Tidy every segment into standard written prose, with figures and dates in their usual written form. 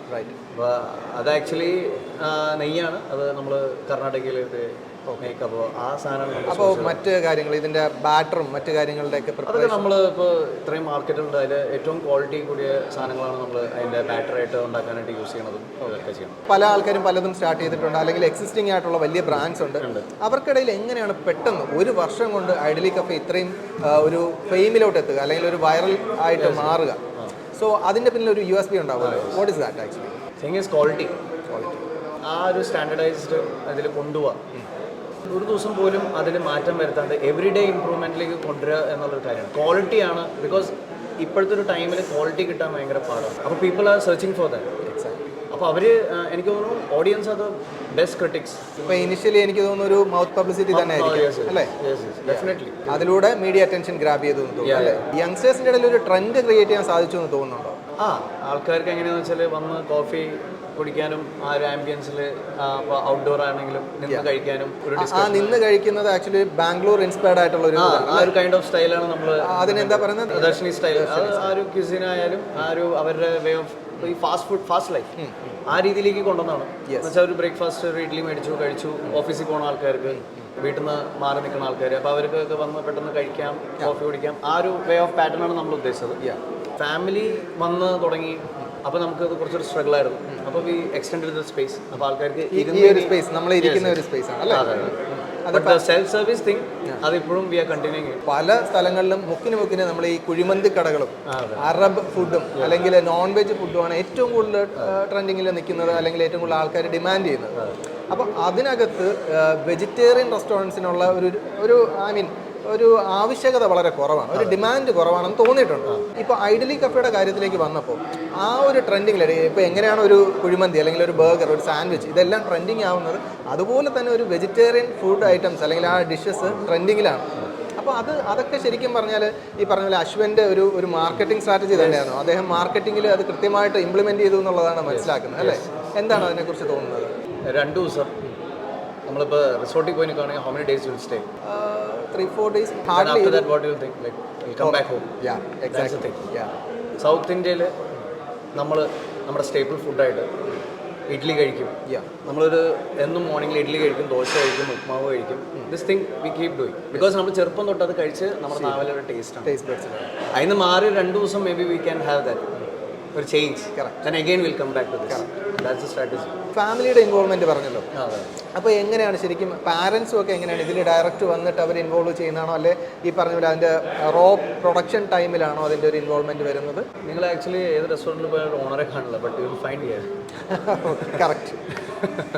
അപ്പോൾ അത് ആക്ച്വലി നെയ്യാണ്. അത് നമ്മൾ കർണാടകയിലേക്ക് മേക്ക്. അപ്പോൾ ആ സാധനം. അപ്പോൾ മറ്റ് കാര്യങ്ങൾ ഇതിൻ്റെ ബാറ്ററും മറ്റു കാര്യങ്ങളുടെയൊക്കെ അതൊക്കെ നമ്മൾ ഇപ്പോൾ ഇത്രയും മാർക്കറ്റുണ്ട്. അതിൽ ഏറ്റവും ക്വാളിറ്റി കൂടിയ സാധനങ്ങളാണ് നമ്മൾ അതിൻ്റെ ബാറ്ററായിട്ട് ഉണ്ടാക്കാനായിട്ട് യൂസ് ചെയ്യണതും അതൊക്കെ ചെയ്യണം. പല ആൾക്കാരും പലതും സ്റ്റാർട്ട് ചെയ്തിട്ടുണ്ട്, അല്ലെങ്കിൽ എക്സിസ്റ്റിംഗ് ആയിട്ടുള്ള വലിയ ബ്രാൻഡ്സ് ഉണ്ട്. അവർക്കിടയിൽ എങ്ങനെയാണ് പെട്ടെന്ന് ഒരു വർഷം കൊണ്ട് ഐഡലി കഫേ ഇത്രയും ഒരു ഫെയിമിലോട്ട് എത്തുക, അല്ലെങ്കിൽ ഒരു വൈറൽ ആയിട്ട് മാറുക? സോ അതിൻ്റെ പിന്നിൽ ഒരു USP ഉണ്ടാവുമല്ലോ. What is that actually? Thing is quality. ആ ഒരു സ്റ്റാൻഡർഡൈസ്ഡ് അതിൽ കൊണ്ടുപോവാം. ഒരു ദിവസം പോലും അതിൽ മാറ്റം വരുത്താണ്ട് എവറി ഡേ ഇമ്പ്രൂവ്മെൻറ്റിലേക്ക് കൊണ്ടുവരിക എന്നുള്ളൊരു കാര്യമാണ്. ക്വാളിറ്റിയാണ്. ബിക്കോസ് ഇപ്പോഴത്തെ ഒരു ടൈമിൽ ക്വാളിറ്റി കിട്ടാൻ ഭയങ്കര പാടാണ്. അപ്പോൾ people are searching for that. അപ്പോൾ അവർ, എനിക്ക് തോന്നുന്നു ഓഡിയൻസ് അത് ബെസ്റ്റ് ക്രിട്ടിക്സ്. ഇപ്പോൾ ഇനിഷ്യലി എനിക്ക് തോന്നുന്നു ഒരു മൗത്ത് പബ്ലിസിറ്റി തന്നെ ആയിരിക്കും അല്ലേ? ഡെഫിനറ്റ്ലി. അതിലൂടെ മീഡിയ അറ്റൻഷൻ ഗ്രാബ് ചെയ്തു എന്ന് തോന്നുന്നു അല്ലേ? യങ്സ്റ്റേഴ്സിൻ്റെ ഇടയിൽ ഒരു ട്രെൻഡ് ക്രിയേറ്റ് ചെയ്യാൻ സാധിച്ചു എന്ന് തോന്നുന്നുണ്ടോ? ആൾക്കാർക്ക് എങ്ങനെയാണെന്ന് വെച്ചാൽ വന്ന് കോഫി കുടിക്കാനും ആ ഒരു ആംബിയൻസിൽ ഔട്ട്ഡോർ ആണെങ്കിലും നിന്ന് കഴിക്കാനും നിന്ന് കഴിക്കുന്നത് ആക്ച്വലി ബാംഗ്ലൂർ ഇൻസ്പയർഡ് ആയിട്ടുള്ള ഒരു കൈൻഡ് ഓഫ് സ്റ്റൈലാണ് നമ്മൾ അതിനെന്താ പറയുന്നത്, ദർശനി സ്റ്റൈൽ. ആ ഒരു ക്യുസിനായാലും ആ ഒരു അവരുടെ വേ ഓഫ് ഈ ഫാസ്റ്റ് ലൈഫ് ആ രീതിയിലേക്ക് കൊണ്ടുവന്നാണ്. എന്നുവെച്ചാൽ ഒരു ബ്രേക്ക്ഫാസ്റ്റ് ഒരു ഇഡ്ഡലി മേടിച്ചു കഴിച്ചു, ഓഫീസിൽ പോകുന്ന ആൾക്കാർക്ക്, വീട്ടിൽ നിന്ന് മാറി നിൽക്കുന്ന ആൾക്കാർ, അപ്പോൾ അവർക്കൊക്കെ വന്ന് പെട്ടെന്ന് കഴിക്കാം, കോഫി കുടിക്കാം. ആ ഒരു വേ ഓഫ് പാറ്റേൺ ആണ് നമ്മൾ ഉദ്ദേശിച്ചത്. ഫാമിലി വന്ന് തുടങ്ങി. അപ്പോൾ നമുക്കത് കുറച്ചൊരു സ്ട്രഗിൾ ആയിരുന്നു. അപ്പോൾ ഈ എക്സ്റ്റെൻഡ് ദ സ്പേസ്. അപ്പോൾ ആൾക്കാർക്ക് ഒരു സ്പേസ്, നമ്മൾ ഇരിക്കുന്ന ഒരു സ്പേസ് ആണ് അല്ലേ? സെൽഫ് സർവീസ് തിങ് അതിപ്പോഴും വി ആർ കണ്ടിന്യൂയിങ്. പല സ്ഥലങ്ങളിലും മുക്കിന് നമ്മൾ ഈ കുഴിമന്തി കടകളും അറബ് ഫുഡും അല്ലെങ്കിൽ നോൺ വെജ് ഫുഡുമാണ് ഏറ്റവും കൂടുതൽ ട്രെൻഡിങ്ങിൽ നിൽക്കുന്നത്, അല്ലെങ്കിൽ ഏറ്റവും കൂടുതൽ ആൾക്കാർ ഡിമാൻഡ് ചെയ്യുന്നത്. അപ്പോൾ അതിനകത്ത് വെജിറ്റേറിയൻ റെസ്റ്റോറൻറ്റ്സിനുള്ള ഒരു ഒരു ആവശ്യകത വളരെ കുറവാണ്, ഒരു ഡിമാൻഡ് കുറവാണെന്ന് തോന്നിയിട്ടുണ്ട്. ഇപ്പോൾ ഐഡലി കഫേയുടെ കാര്യത്തിലേക്ക് വന്നപ്പോൾ ആ ഒരു ട്രെൻഡിങ്ങിൽ ഇപ്പോൾ എങ്ങനെയാണ് ഒരു കുഴിമന്തി അല്ലെങ്കിൽ ഒരു ബർഗർ, ഒരു സാൻഡ്വിച്ച് ഇതെല്ലാം ട്രെൻഡിങ് ആവുന്നത്, അതുപോലെ തന്നെ ഒരു വെജിറ്റേറിയൻ ഫുഡ് ഐറ്റംസ് അല്ലെങ്കിൽ ആ ഡിഷസ് ട്രെൻഡിങ്ങിലാണ്. അപ്പോൾ അതൊക്കെ ശരിക്കും പറഞ്ഞാൽ ഈ പറഞ്ഞ പോലെ അശ്വൻ്റെ ഒരു മാർക്കറ്റിംഗ് സ്ട്രാറ്റജി തന്നെയാണോ? അദ്ദേഹം മാർക്കറ്റിങ്ങിൽ അത് കൃത്യമായിട്ട് ഇംപ്ലിമെൻറ്റ് ചെയ്തു എന്നുള്ളതാണ് മനസ്സിലാക്കുന്നത് അല്ലേ? എന്താണ് അതിനെക്കുറിച്ച് തോന്നുന്നത്? 2 ദിവസം നമ്മളിപ്പോൾ റിസോർട്ടിൽ പോയി നിൽക്കുകയാണെങ്കിൽ how many days you will stay? 3-4 days. Hardly. After that, what do you think? Like, you'll come back home. Yeah, exactly. That's the thing. Yeah. South ഇന്ത്യയിൽ നമ്മൾ നമ്മുടെ സ്റ്റേപ്പിൾ ഫുഡായിട്ട് ഇഡ്ഡലി കഴിക്കും. നമ്മളൊരു എന്നും മോർണിംഗിൽ ഇഡ്ഡലി കഴിക്കും, ദോശ കഴിക്കും, ഉപ്മാവ് കഴിക്കും. This thing we keep doing because നമ്മൾ ചെറുപ്പം തൊട്ട് അത് കഴിച്ച് നമ്മുടെ നാവിലൊരു ടേസ്റ്റ്. അതിന് മാറി 2 ദിവസം may be we can have that ഒരു change. Then again we'll come back to this. That's the strategy. ഫാമിലിയുടെ ഇൻവോൾവ്മെന്റ് പറഞ്ഞല്ലോ. അപ്പോൾ എങ്ങനെയാണ് ശരിക്കും പാരൻസും ഒക്കെ എങ്ങനെയാണ് ഇതിൽ ഡയറക്റ്റ് വന്നിട്ട് അവർ ഇൻവോൾവ് ചെയ്യുന്നതാണോ, അല്ലെ ഈ പറഞ്ഞ പോലെ അതിൻ്റെ റോ പ്രൊഡക്ഷൻ ടൈമിലാണോ അതിൻ്റെ ഒരു ഇൻവോൾവ്മെന്റ് വരുന്നത്? നിങ്ങൾ ആക്ച്വലി ഏത് റെസ്റ്റോറൻറ്റിൽ പോയാൽ ഓണറെ കാണില്ല, but you will find here. Correct,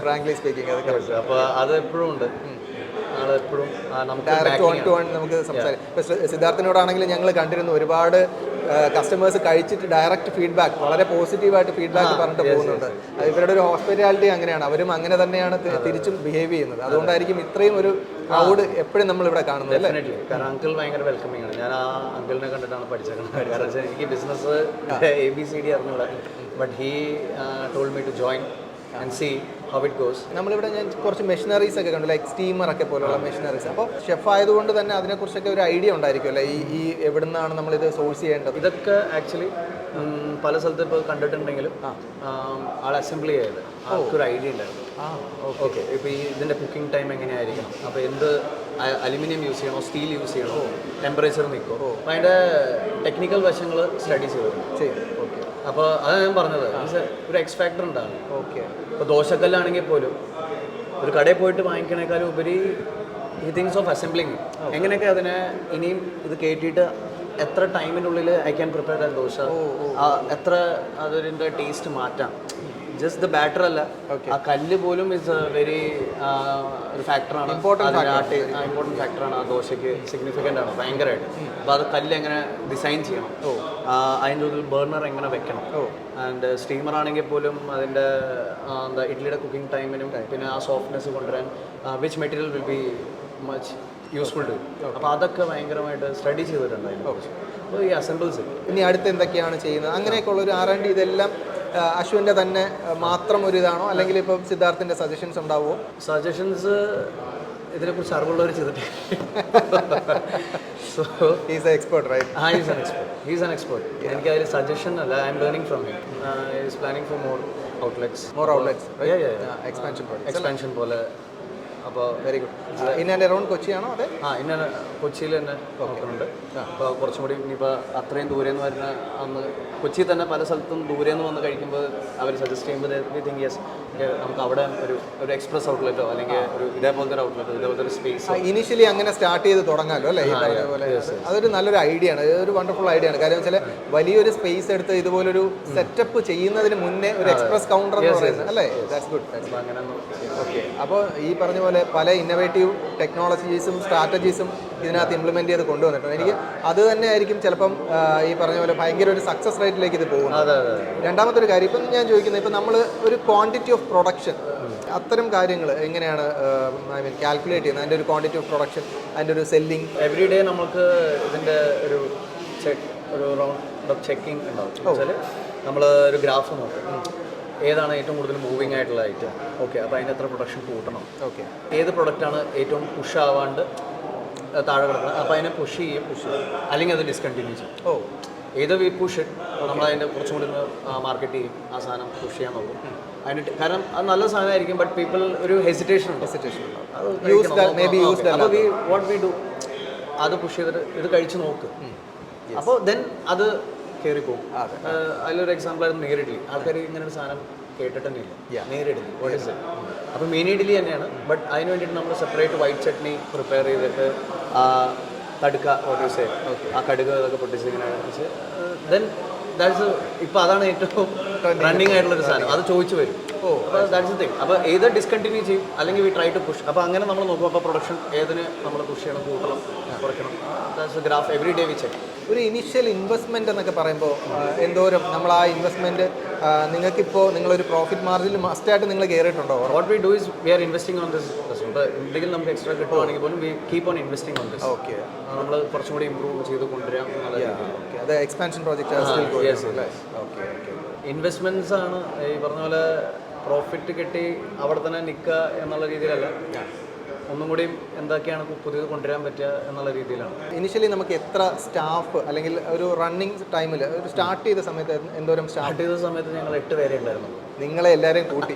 frankly speaking അത് കറക്റ്റ്. അപ്പോൾ അത് എപ്പോഴും ഉണ്ട്. എപ്പോഴും ഡയറക്റ്റ് 1 to 1 നമുക്ക് സംസാരിക്കാം. ഇപ്പോൾ സിദ്ധാർത്ഥിനോടാണെങ്കിൽ ഞങ്ങൾ കണ്ടിരുന്നു ഒരുപാട് കസ്റ്റമേഴ്സ് കഴിച്ചിട്ട് ഡയറക്റ്റ് ഫീഡ്ബാക്ക്, വളരെ പോസിറ്റീവായിട്ട് ഫീഡ്ബാക്ക് പറഞ്ഞിട്ട് പോകുന്നുണ്ട്. ഇവരുടെ ഒരു ഹോസ്പിറ്റാലിറ്റി അങ്ങനെയാണ്, അവരും അങ്ങനെ തന്നെയാണ് തിരിച്ചും ബിഹേവ് ചെയ്യുന്നത്. അതുകൊണ്ടായിരിക്കും ഇത്രയും ഒരു ക്രൗഡ് എപ്പോഴും നമ്മൾ ഇവിടെ കാണുന്നത് അല്ലേ? കാരണം അങ്കിൾ ഭയങ്കര വെൽക്കമിംഗ് ആണ്. ഞാൻ ആ അങ്കിളിനെ കണ്ടിട്ടാണ് പഠിച്ചേക്കുന്നത്. കാരണം വെച്ചാൽ എനിക്ക് ബിസിനസ് ABCD അറിഞ്ഞൂടാ, but he told me to join and see how it goes. നമ്മളിവിടെ ഞാൻ കുറച്ച് മെഷീനറീസ് ഒക്കെ കണ്ടു, ലൈക്ക് സ്റ്റീമറൊക്കെ പോലുള്ള മെഷീനറീസ്. അപ്പോൾ ഷെഫ് ആയതുകൊണ്ട് തന്നെ അതിനെക്കുറിച്ചൊക്കെ ഒരു ഐഡിയ ഉണ്ടായിരിക്കും അല്ലേ? ഈ എവിടെ നിന്നാണ് നമ്മളിത് സോഴ്സ് ചെയ്യേണ്ടത്? ഇതൊക്കെ ആക്ച്വലി പല സ്ഥലത്ത് ഇപ്പോൾ കണ്ടിട്ടുണ്ടെങ്കിലും ആൾ അസംബ്ലി ചെയ്ത് ആൾക്കൊരു ഐഡിയ ഉണ്ടായിരുന്നു. ഓക്കെ, ഇപ്പോൾ ഈ ഇതിൻ്റെ കുക്കിംഗ് ടൈം എങ്ങനെയായിരിക്കണം, അപ്പോൾ എന്ത് അലുമിനിയം യൂസ് ചെയ്യണോ, സ്റ്റീൽ യൂസ് ചെയ്യണോ, ടെമ്പറേച്ചർ നിൽക്കുമോ, അപ്പോൾ അതിൻ്റെ ടെക്നിക്കൽ വശങ്ങൾ സ്റ്റഡി ചെയ്യും. അപ്പോൾ അതാണ് ഞാൻ പറഞ്ഞത്, ഒരു എക്സ് ഫാക്ടർ ഉണ്ടാകും. ഓക്കെ, ഇപ്പോൾ ദോശക്കല്ലാണെങ്കിൽ പോലും ഒരു കടയിൽ പോയിട്ട് വാങ്ങിക്കണേക്കാളും ഉപരി ഈ തിങ്സ് ഓഫ് അസംബ്ലിങ് എങ്ങനെയൊക്കെ അതിനെ ഇനിയും ഇത് കയറ്റിയിട്ട് എത്ര ടൈമിനുള്ളിൽ ഐ ക്യാൻ പ്രിപ്പയർ ആ ദോശ, എത്ര അതിൻ്റെ ടേസ്റ്റ് മാറ്റാം. ജസ്റ്റ് ദ ബാറ്റർ അല്ല, ആ കല്ല് പോലും ഇസ് വെരി ഒരു ഫാക്ടറാണ്, ഇമ്പോർട്ടൻറ്റ് ഫാക്ടറാണ്. ആ ദോശയ്ക്ക് സിഗ്നിഫിക്കൻ്റ് ആണ് ഭയങ്കരമായിട്ട്. അപ്പോൾ അത് കല്ല് എങ്ങനെ ഡിസൈൻ ചെയ്യണം, അതിൻ്റെ ഉള്ളിൽ ബേർണർ എങ്ങനെ വെക്കണം, ആൻഡ് സ്റ്റീമർ ആണെങ്കിൽ പോലും അതിൻ്റെ എന്താ ഇഡ്ലിയുടെ കുക്കിംഗ് ടൈമിനും പിന്നെ ആ സോഫ്റ്റ്നെസ് കൊണ്ടുവരാൻ which material will be much useful to. അപ്പോൾ അതൊക്കെ ഭയങ്കരമായിട്ട് സ്റ്റഡി ചെയ്തിട്ടുണ്ടായിരുന്നു. അപ്പോൾ ഈ അസംബിൾസ് ഇനി അടുത്ത് എന്തൊക്കെയാണ് ചെയ്യുന്നത് അങ്ങനെയൊക്കെ ഉള്ള ഒരു R&D ഇതെല്ലാം അശ്വിൻ്റെ തന്നെ മാത്രം ഒരു ഇതാണോ, അല്ലെങ്കിൽ ഇപ്പോൾ സിദ്ധാർത്ഥിൻ്റെ സജഷൻസ് ഉണ്ടാവുമോ? സജഷൻസ് ഇതിനെക്കുറിച്ച് അറിവുള്ളവർ ചെയ്തിട്ട് so is expert right. He's an expert. എനിക്ക് അതിൽ സജഷൻ അല്ല, I am learning from him. Is planning for more outlets. Expansion പോലെ. അപ്പോൾ very good. In and around കൊച്ചിയാണോ? അതെ, ഇന്ന കൊച്ചിയിൽ തന്നെ നോക്കുന്നുണ്ട്. അപ്പോൾ കുറച്ചും കൂടി ഇനിയിപ്പോൾ അത്രയും ദൂരെ നിന്ന് വരുന്ന അന്ന് കൊച്ചിയിൽ തന്നെ പല സ്ഥലത്തും ദൂരെ നിന്ന് വന്ന് കഴിക്കുമ്പോൾ അവർ സജസ്റ്റ് ചെയ്യുമ്പോൾ തിങ്ക് യെസ് നമുക്ക് അവിടെ ഒരു എക്സ്പ്രസ് ഔട്ട്ലെറ്റോ അല്ലെങ്കിൽ ഒരു ഇതേപോലത്തെ ഒരു ഔട്ട്ലെറ്റോ ഇതേപോലത്തെ ഒരു സ്പേസ് ഇനീഷ്യലി അങ്ങനെ സ്റ്റാർട്ട് ചെയ്ത് തുടങ്ങാമല്ലോ അല്ലേ? ഈ പറഞ്ഞ പോലെ അതൊരു നല്ലൊരു ഐഡിയ ആണ്, ഒരു വണ്ടർഫുൾ ഐഡിയ ആണ്. കാര്യം വെച്ചാൽ വലിയൊരു സ്പേസ് എടുത്ത് ഇതുപോലൊരു സെറ്റപ്പ് ചെയ്യുന്നതിന് മുന്നേ ഒരു എക്സ്പ്രസ് കൗണ്ടർ എന്ന് പറയുന്നത് അല്ലേ? That's good. അങ്ങനെ ഓക്കെ. അപ്പോൾ ഈ പറഞ്ഞ പോലെ പല ഇന്നോവേറ്റീവ് ടെക്നോളജീസും സ്ട്രാറ്റജീസും ഇതിനകത്ത് ഇംപ്ലിമെൻറ്റ് ചെയ്ത് കൊണ്ടുവന്നിട്ടുണ്ട്. എനിക്ക് അത് തന്നെ ആയിരിക്കും ചിലപ്പം ഈ പറഞ്ഞ പോലെ ഭയങ്കര ഒരു സക്സസ് റേറ്റിലേക്ക് ഇത് പോകുന്നത്. രണ്ടാമത്തെ ഒരു കാര്യം ഇപ്പം ഞാൻ ചോദിക്കുന്നത്, ഇപ്പം നമ്മൾ ഒരു ക്വാണ്ടിറ്റി ഓഫ് പ്രൊഡക്ഷൻ അത്തരം കാര്യങ്ങൾ എങ്ങനെയാണ് ഐ മീൻ കാൽക്കുലേറ്റ് ചെയ്യുന്നത്? അതിൻ്റെ ഒരു ക്വാണ്ടിറ്റി ഓഫ് പ്രൊഡക്ഷൻ, അതിൻ്റെ ഒരു സെല്ലിംഗ്. എവറി ഡേ നമുക്ക് ഇതിൻ്റെ ഒരു റൗണ്ട് ഓഫ് ചെക്കിങ് ഉണ്ടാവും. വെച്ചാൽ നമ്മൾ ഒരു ഗ്രാഫ് നോക്കും, ഏതാണ് ഏറ്റവും കൂടുതൽ മൂവിങ് ആയിട്ടുള്ള ഐറ്റം. ഓക്കെ, അപ്പോൾ അതിൻ്റെ എത്ര പ്രൊഡക്ഷൻ കൂട്ടണം. ഓക്കെ, ഏത് പ്രൊഡക്റ്റാണ് ഏറ്റവും പുഷ് ആവാണ്ട് താഴെ കിടക്കുന്നത്, അപ്പോൾ അതിനെ പുഷ് ചെയ്യും, അല്ലെങ്കിൽ അത് ഡിസ്കണ്ടിന്യൂ ചെയ്യും. ഏത് വി പുഷ് നമ്മൾ അതിൻ്റെ കുറച്ചും കൂടി മാർക്കറ്റ് ചെയ്യും, ആ സാധനം പുഷ് ചെയ്യാൻ നോക്കും. അതിന് കാരണം അത് നല്ല സാധനമായിരിക്കും, ബട്ട് പീപ്പിൾ ഒരു ഹെസിറ്റേഷൻ ഉണ്ട്. അപ്പോൾ വാട്ട് വി ഡു, അത് പുഷ് ചെയ്തിട്ട് ഇത് കഴിച്ച് നോക്ക്. അപ്പോൾ ദെൻ അത് കയറിപ്പോകും. അതിലൊരു എക്സാമ്പിൾ ആയിരുന്നു മെയിൻ ഇഡ്ഡലി. ആൾക്കാർ ഇങ്ങനെ ഒരു സാധനം കേട്ടിട്ട് തന്നെ ഇല്ല, main idli what is it. അപ്പോൾ മെയിൻ ഇഡ്ഡലി തന്നെയാണ്, ബട്ട് അതിന് വേണ്ടിയിട്ട് നമ്മൾ സെപ്പറേറ്റ് വൈറ്റ് ചട്നി പ്രിപ്പയർ ചെയ്തിട്ട് കടുക്ക ഓട്ടീസ് ആ കടുക് ഇതൊക്കെ പൊട്ടിച്ച് ഇങ്ങനെ വെച്ച് ദെൻ ദാറ്റ്സ് ഇപ്പോൾ അതാണ് ഏറ്റവും റണ്ണിങ് ആയിട്ടുള്ളൊരു സാധനം. അത് ചോദിച്ചു വരും. അപ്പോൾ ദാറ്റ്സ് തിങ്. അപ്പോൾ ഏത് ഡിസ്കണ്ടിന്യൂ ചെയ്യും, അല്ലെങ്കിൽ വി ട്രൈ ടു പുഷ്. അപ്പോൾ അങ്ങനെ നമ്മൾ നോക്കും, അപ്പോൾ പ്രൊഡക്ഷൻ ഏതിന് നമ്മൾ പുഷ് ചെയ്യണം, കൂട്ടണം, കുറയ്ക്കണം. That's graph every day we check. ഒരു ഇനീഷ്യൽ ഇൻവെസ്റ്റ്മെൻറ്റ് എന്നൊക്കെ പറയുമ്പോൾ എന്തോരം നമ്മൾ ആ ഇൻവെസ്റ്റ്മെൻറ്റ് നിങ്ങൾക്കിപ്പോൾ നിങ്ങളൊരു പ്രോഫിറ്റ് മാർജിനിൽ മസ്റ്റായിട്ട് നിങ്ങൾ കയറിയിട്ടുണ്ടോ? What we do is we are investing on this. ഇപ്പോൾ എന്തെങ്കിലും നമുക്ക് എക്സ്ട്രാ കിട്ടുവാണെങ്കിൽ പോലും we keep on investing on this. Okay, നമ്മൾ കുറച്ചും കൂടി ഇമ്പ്രൂവ് ചെയ്ത് കൊണ്ടുവരാം എന്നുള്ളത്. അത് എക്സ്പാൻഷൻ പ്രോജക്റ്റ്. ഓക്കെ, ഇൻവെസ്റ്റ്മെൻറ്റ്സ് ആണ് ഈ പറഞ്ഞ പോലെ പ്രോഫിറ്റ് കിട്ടി അവിടെ തന്നെ നിൽക്കുക എന്നുള്ള രീതിയിലല്ല, ഒന്നും കൂടി എന്തൊക്കെയാണ് പുതിയത് കൊണ്ടുവരാൻ പറ്റുക എന്നുള്ള രീതിയിലാണ്. ഇനിഷ്യലി നമുക്ക് എത്ര സ്റ്റാഫ് അല്ലെങ്കിൽ ഒരു റണ്ണിങ് ടൈമിൽ ഒരു സ്റ്റാർട്ട് ചെയ്ത സമയത്ത് എന്തോരം സ്റ്റാർട്ട് ചെയ്ത സമയത്ത് ഞങ്ങൾ 8 പേരെ ഉണ്ടായിരുന്നു. നിങ്ങളെ എല്ലാവരെയും കൂട്ടി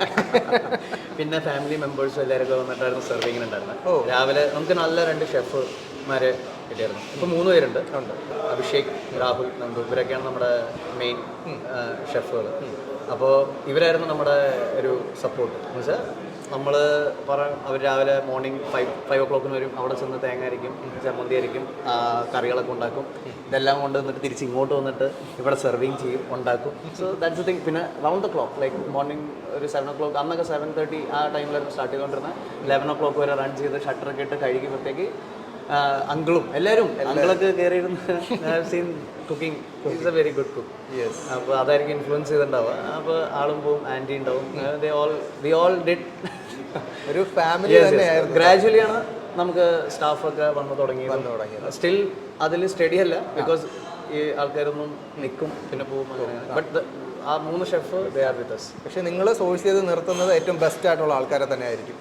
പിന്നെ ഫാമിലി മെമ്പേഴ്സും എല്ലാവരും വന്നിട്ടായിരുന്നു സെർവിങ്ങിനുണ്ടായിരുന്നത്. രാവിലെ നമുക്ക് നല്ല 2 ഷെഫ്മാരെ കിട്ടിയായിരുന്നു. ഇപ്പോൾ 3 പേരുണ്ട്. അഭിഷേക്, രാഹുൽ, നന്ദു, ഇവരൊക്കെയാണ് നമ്മുടെ മെയിൻ ഷെഫുകൾ. അപ്പോൾ ഇവരായിരുന്നു നമ്മുടെ ഒരു സപ്പോർട്ട്. എന്ന് വെച്ചാൽ നമ്മൾ അവർ രാവിലെ മോർണിംഗ് 5 o'clock വരും. അവിടെ ചെന്ന് തേങ്ങ അരിക്കും, ചമ്മന്തി അരിക്കും, കറികളൊക്കെ ഉണ്ടാക്കും. ഇതെല്ലാം കൊണ്ട് വന്നിട്ട് തിരിച്ച് ഇങ്ങോട്ട് വന്നിട്ട് ഇവിടെ സെർവിങ് ചെയ്യും, ഉണ്ടാക്കും. So that's the thing. പിന്നെ round the clock like morning ഒരു 7 o'clock, അന്നൊക്കെ 7:30 ആ ടൈമിലായിരുന്നു സ്റ്റാർട്ട് ചെയ്തുകൊണ്ടിരുന്നത്. 11 o'clock വരെ റൺ ചെയ്ത് ഷട്ടറൊക്കെ ഇട്ട് കഴുകിയപ്പോഴത്തേക്ക് അങ്കിളും എല്ലാവരും അങ്കിളൊക്കെ കയറിയിരുന്ന് seen cooking is a very good cook. അപ്പോൾ അതായിരിക്കും ഇൻഫ്ലുവൻസ് ചെയ്തിട്ടുണ്ടാവുക. അപ്പോൾ ആളും പോവും, ആൻറ്റി ഉണ്ടാവും. വി ഓൾ ഡിഡ് ഒരു ഫാമിലി തന്നെയായിരുന്നു. ഗ്രാജുവലിയാണ് നമുക്ക് സ്റ്റാഫൊക്കെ വന്നു തുടങ്ങിയത്. സ്റ്റിൽ അതിൽ സ്റ്റഡി അല്ല, ബിക്കോസ് ഈ ആൾക്കാരൊന്നും നിൽക്കും പിന്നെ പോകും. ബട്ട് ആ 3 chef they are with us. പക്ഷേ നിങ്ങൾ സോഴ്സ് ചെയ്ത് നിർത്തുന്നത് ഏറ്റവും ബെസ്റ്റ് ആയിട്ടുള്ള ആൾക്കാരെ തന്നെ ആയിരിക്കും.